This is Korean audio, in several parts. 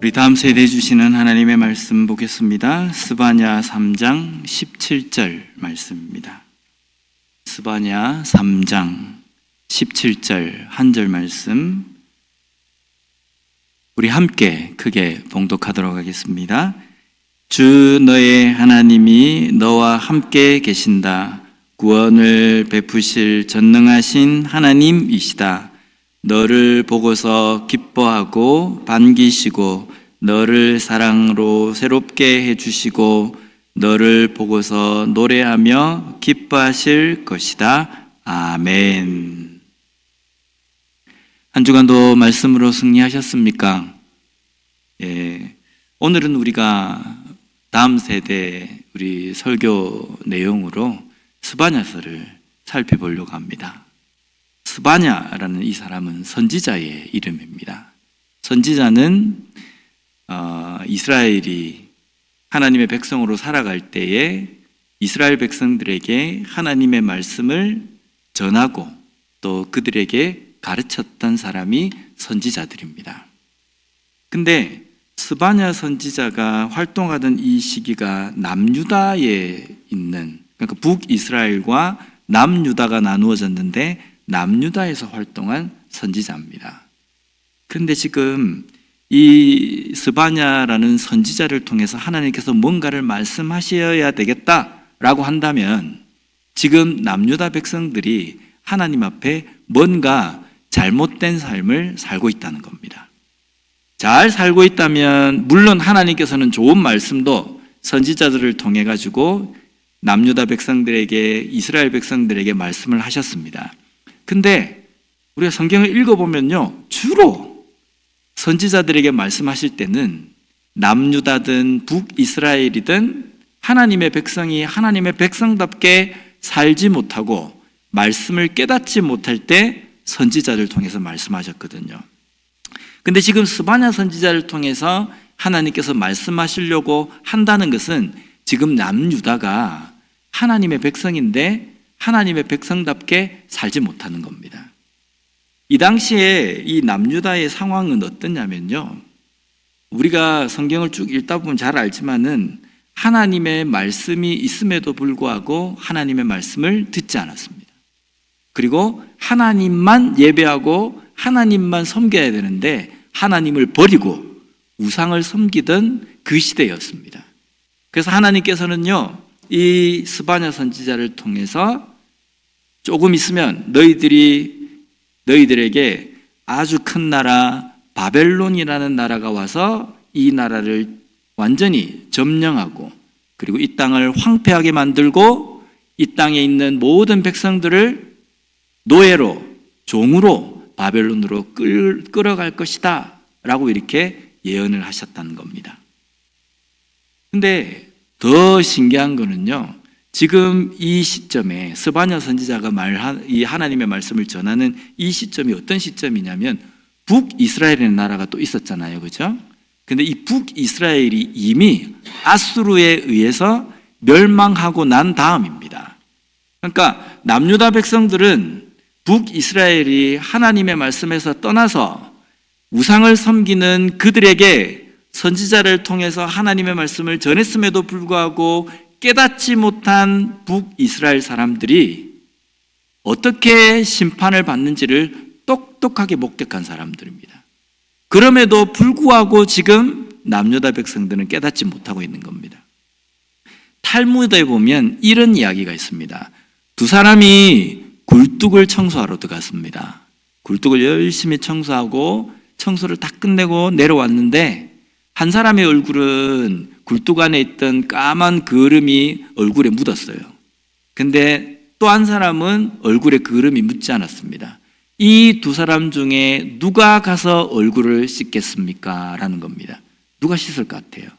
우리 다음 세대에 주시는 하나님의 말씀 보겠습니다. 스바냐 3장 17절 말씀입니다. 스바냐 3장 17절 한 절 말씀 우리 함께 크게 봉독하도록 하겠습니다. 주 너의 하나님이 너와 함께 계신다. 구원을 베푸실 전능하신 하나님이시다. 너를 보고서 기뻐하고 반기시고 너를 사랑으로 새롭게 해주시고 너를 보고서 노래하며 기뻐하실 것이다. 아멘. 한 주간도 말씀으로 승리하셨습니까? 예. 오늘은 우리가 다음 세대 우리 설교 내용으로 스바냐서를 살펴보려고 합니다. 스바냐라는 이 사람은 선지자의 이름입니다. 선지자는 이스라엘이 하나님의 백성으로 살아갈 때에 이스라엘 백성들에게 하나님의 말씀을 전하고 또 그들에게 가르쳤던 사람이 선지자들입니다. 근데 스바냐 선지자가 활동하던 이 시기가 남유다에 있는, 그러니까 북이스라엘과 남유다가 나누어졌는데 남유다에서 활동한 선지자입니다. 그런데 지금 이 스바냐라는 선지자를 통해서 하나님께서 뭔가를 말씀하셔야 되겠다라고 한다면 지금 남유다 백성들이 하나님 앞에 뭔가 잘못된 삶을 살고 있다는 겁니다. 잘 살고 있다면 물론 하나님께서는 좋은 말씀도 선지자들을 통해 가지고 남유다 백성들에게, 이스라엘 백성들에게 말씀을 하셨습니다. 근데 우리가 성경을 읽어보면요, 주로 선지자들에게 말씀하실 때는 남유다든 북이스라엘이든 하나님의 백성이 하나님의 백성답게 살지 못하고 말씀을 깨닫지 못할 때 선지자를 통해서 말씀하셨거든요. 근데 지금 스바냐 선지자를 통해서 하나님께서 말씀하시려고 한다는 것은 지금 남유다가 하나님의 백성인데 하나님의 백성답게 살지 못하는 겁니다. 이 당시에 이 남유다의 상황은 어떠냐면요, 우리가 성경을 쭉 읽다 보면 잘 알지만은 하나님의 말씀이 있음에도 불구하고 하나님의 말씀을 듣지 않았습니다. 그리고 하나님만 예배하고 하나님만 섬겨야 되는데 하나님을 버리고 우상을 섬기던 그 시대였습니다. 그래서 하나님께서는요, 이 스바냐 선지자를 통해서 조금 있으면 너희들에게 아주 큰 나라 바벨론이라는 나라가 와서 이 나라를 완전히 점령하고 그리고 이 땅을 황폐하게 만들고 이 땅에 있는 모든 백성들을 노예로, 종으로 바벨론으로 끌어갈 것이다 라고 이렇게 예언을 하셨다는 겁니다. 근데 더 신기한 거는요, 지금 이 시점에 스바냐 선지자가 이 하나님의 말씀을 전하는 이 시점이 어떤 시점이냐면 북이스라엘의 나라가 또 있었잖아요, 그죠? 근데 이 북이스라엘이 이미 아수르에 의해서 멸망하고 난 다음입니다. 그러니까 남유다 백성들은 북이스라엘이 하나님의 말씀에서 떠나서 우상을 섬기는 그들에게 선지자를 통해서 하나님의 말씀을 전했음에도 불구하고 깨닫지 못한 북이스라엘 사람들이 어떻게 심판을 받는지를 똑똑하게 목격한 사람들입니다. 그럼에도 불구하고 지금 남유다 백성들은 깨닫지 못하고 있는 겁니다. 탈무드에 보면 이런 이야기가 있습니다. 두 사람이 굴뚝을 청소하러 들어갔습니다. 굴뚝을 열심히 청소하고 청소를 다 끝내고 내려왔는데 한 사람의 얼굴은 굴뚝 안에 있던 까만 거름이 얼굴에 묻었어요. 근데 또 한 사람은 얼굴에 거름이 묻지 않았습니다. 이 두 사람 중에 누가 가서 얼굴을 씻겠습니까? 라는 겁니다. 누가 씻을 것 같아요?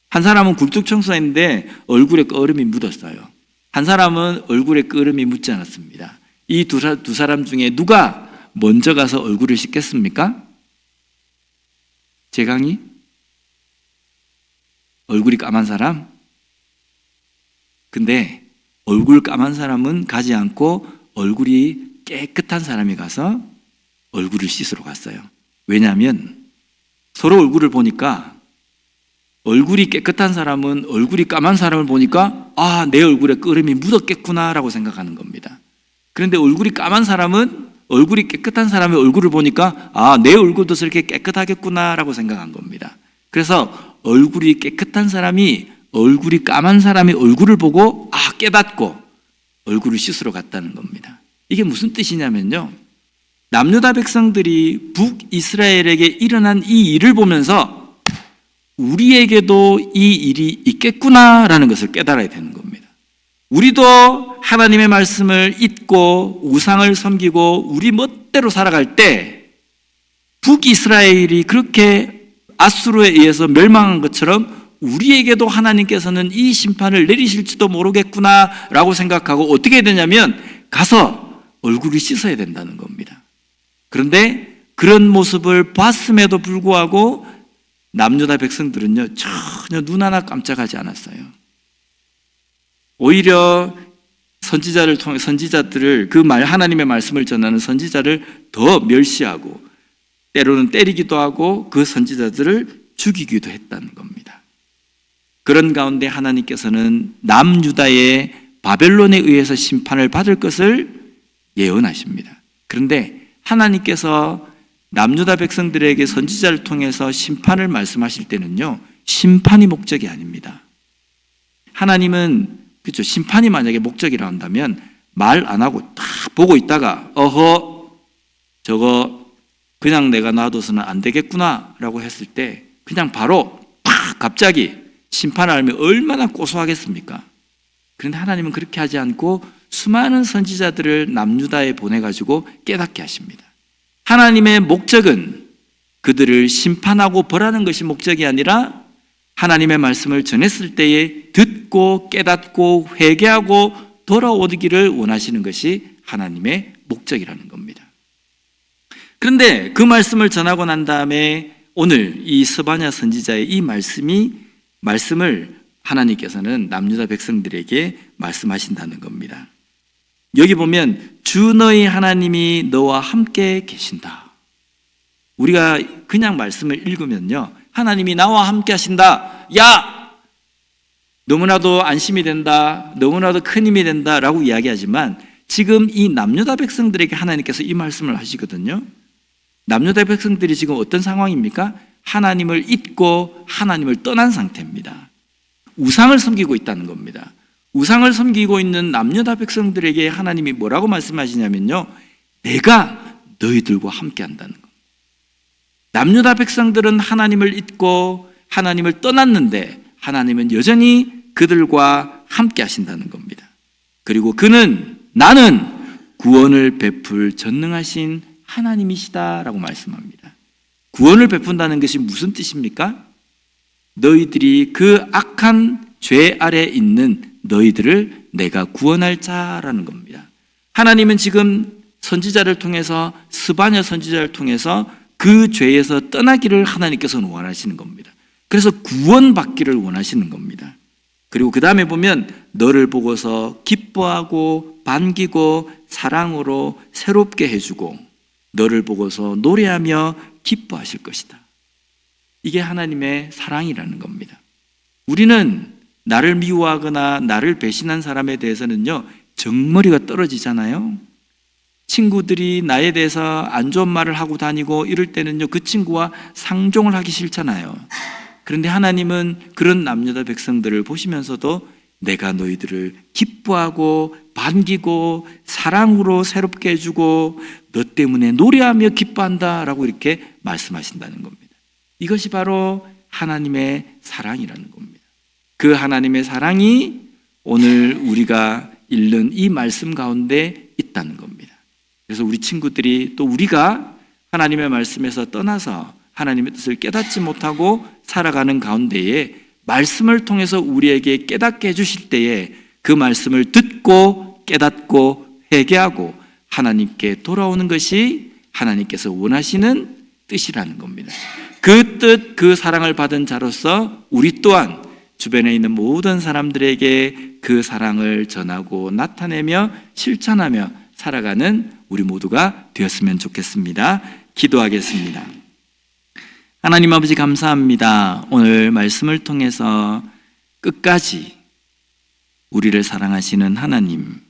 한 사람은 굴뚝 청소했는데 얼굴에 거름이 묻었어요. 한 사람은 얼굴에 거름이 묻지 않았습니다. 이 두 사람 중에 누가 먼저 가서 얼굴을 씻겠습니까? 재강이? 얼굴이 까만 사람? 근데 얼굴 까만 사람은 가지 않고 얼굴이 깨끗한 사람이 가서 얼굴을 씻으러 갔어요. 왜냐하면 서로 얼굴을 보니까 얼굴이 깨끗한 사람은 얼굴이 까만 사람을 보니까 아, 내 얼굴에 끓음이 묻었겠구나라고 생각하는 겁니다. 그런데 얼굴이 까만 사람은 얼굴이 깨끗한 사람의 얼굴을 보니까 아, 내 얼굴도 저렇게 깨끗하겠구나라고 생각한 겁니다. 그래서 얼굴이 깨끗한 사람이 얼굴이 까만 사람의 얼굴을 보고 아, 깨닫고 얼굴을 씻으러 갔다는 겁니다. 이게 무슨 뜻이냐면요, 남유다 백성들이 북이스라엘에게 일어난 이 일을 보면서 우리에게도 이 일이 있겠구나라는 것을 깨달아야 되는 겁니다. 우리도 하나님의 말씀을 잊고 우상을 섬기고 우리 멋대로 살아갈 때 북이스라엘이 그렇게 아수르에 의해서 멸망한 것처럼 우리에게도 하나님께서는 이 심판을 내리실지도 모르겠구나라고 생각하고 어떻게 해야 되냐면 가서 얼굴을 씻어야 된다는 겁니다. 그런데 그런 모습을 봤음에도 불구하고 남유다 백성들은요, 전혀 눈 하나 깜짝하지 않았어요. 오히려 선지자를 통해 선지자들을 그 말 하나님의 말씀을 전하는 선지자를 더 멸시하고 때로는 때리기도 하고 그 선지자들을 죽이기도 했다는 겁니다. 그런 가운데 하나님께서는 남유다의 바벨론에 의해서 심판을 받을 것을 예언하십니다. 그런데 하나님께서 남유다 백성들에게 선지자를 통해서 심판을 말씀하실 때는요, 심판이 목적이 아닙니다. 하나님은 그렇죠, 심판이 만약에 목적이라 한다면 말 안 하고 딱 보고 있다가 어허, 저거 그냥 내가 놔둬서는 안 되겠구나 라고 했을 때 그냥 바로 팍 갑자기 심판을 알면 얼마나 고소하겠습니까? 그런데 하나님은 그렇게 하지 않고 수많은 선지자들을 남유다에 보내가지고 깨닫게 하십니다. 하나님의 목적은 그들을 심판하고 벌하는 것이 목적이 아니라 하나님의 말씀을 전했을 때에 듣고 깨닫고 회개하고 돌아오기를 원하시는 것이 하나님의 목적이라는 겁니다. 그런데 그 말씀을 전하고 난 다음에 오늘 이 스바냐 선지자의 이 말씀을 하나님께서는 남유다 백성들에게 말씀하신다는 겁니다. 여기 보면 주 너희 하나님이 너와 함께 계신다. 우리가 그냥 말씀을 읽으면요, 하나님이 나와 함께 하신다, 야! 너무나도 안심이 된다, 너무나도 큰 힘이 된다 라고 이야기하지만 지금 이 남유다 백성들에게 하나님께서 이 말씀을 하시거든요. 남유다 백성들이 지금 어떤 상황입니까? 하나님을 잊고 하나님을 떠난 상태입니다. 우상을 섬기고 있다는 겁니다. 우상을 섬기고 있는 남유다 백성들에게 하나님이 뭐라고 말씀하시냐면요, 내가 너희들과 함께 한다는 겁니다. 남유다 백성들은 하나님을 잊고 하나님을 떠났는데 하나님은 여전히 그들과 함께 하신다는 겁니다. 그리고 나는 구원을 베풀 전능하신 하나님이시다라고 말씀합니다. 구원을 베푼다는 것이 무슨 뜻입니까? 너희들이 그 악한 죄 아래 있는 너희들을 내가 구원할 자라는 겁니다. 하나님은 지금 선지자를 통해서 스바냐 선지자를 통해서 그 죄에서 떠나기를 하나님께서는 원하시는 겁니다. 그래서 구원받기를 원하시는 겁니다. 그리고 그 다음에 보면 너를 보고서 기뻐하고 반기고 사랑으로 새롭게 해주고 너를 보고서 노래하며 기뻐하실 것이다. 이게 하나님의 사랑이라는 겁니다. 우리는 나를 미워하거나 나를 배신한 사람에 대해서는요, 정머리가 떨어지잖아요. 친구들이 나에 대해서 안 좋은 말을 하고 다니고 이럴 때는요, 그 친구와 상종을 하기 싫잖아요. 그런데 하나님은 그런 남유다 백성들을 보시면서도 내가 너희들을 기뻐하고 반기고 사랑으로 새롭게 해주고 너 때문에 노래하며 기뻐한다라고 이렇게 말씀하신다는 겁니다. 이것이 바로 하나님의 사랑이라는 겁니다. 그 하나님의 사랑이 오늘 우리가 읽는 이 말씀 가운데 있다는 겁니다. 그래서 우리 친구들이 또 우리가 하나님의 말씀에서 떠나서 하나님의 뜻을 깨닫지 못하고 살아가는 가운데에 말씀을 통해서 우리에게 깨닫게 해주실 때에 그 말씀을 듣고 깨닫고 회개하고 하나님께 돌아오는 것이 하나님께서 원하시는 뜻이라는 겁니다. 그 뜻, 그 사랑을 받은 자로서 우리 또한 주변에 있는 모든 사람들에게 그 사랑을 전하고 나타내며 실천하며 살아가는 우리 모두가 되었으면 좋겠습니다. 기도하겠습니다. 하나님 아버지 감사합니다. 오늘 말씀을 통해서 끝까지 우리를 사랑하시는 하나님,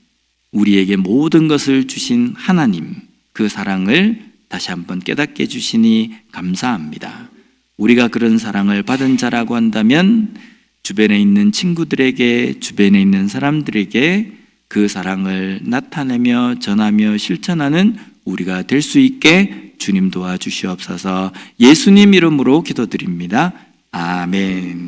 우리에게 모든 것을 주신 하나님, 그 사랑을 다시 한번 깨닫게 해주시니 감사합니다. 우리가 그런 사랑을 받은 자라고 한다면 주변에 있는 친구들에게, 주변에 있는 사람들에게 그 사랑을 나타내며 전하며 실천하는 우리가 될 수 있게 주님 도와주시옵소서. 예수님 이름으로 기도드립니다. 아멘.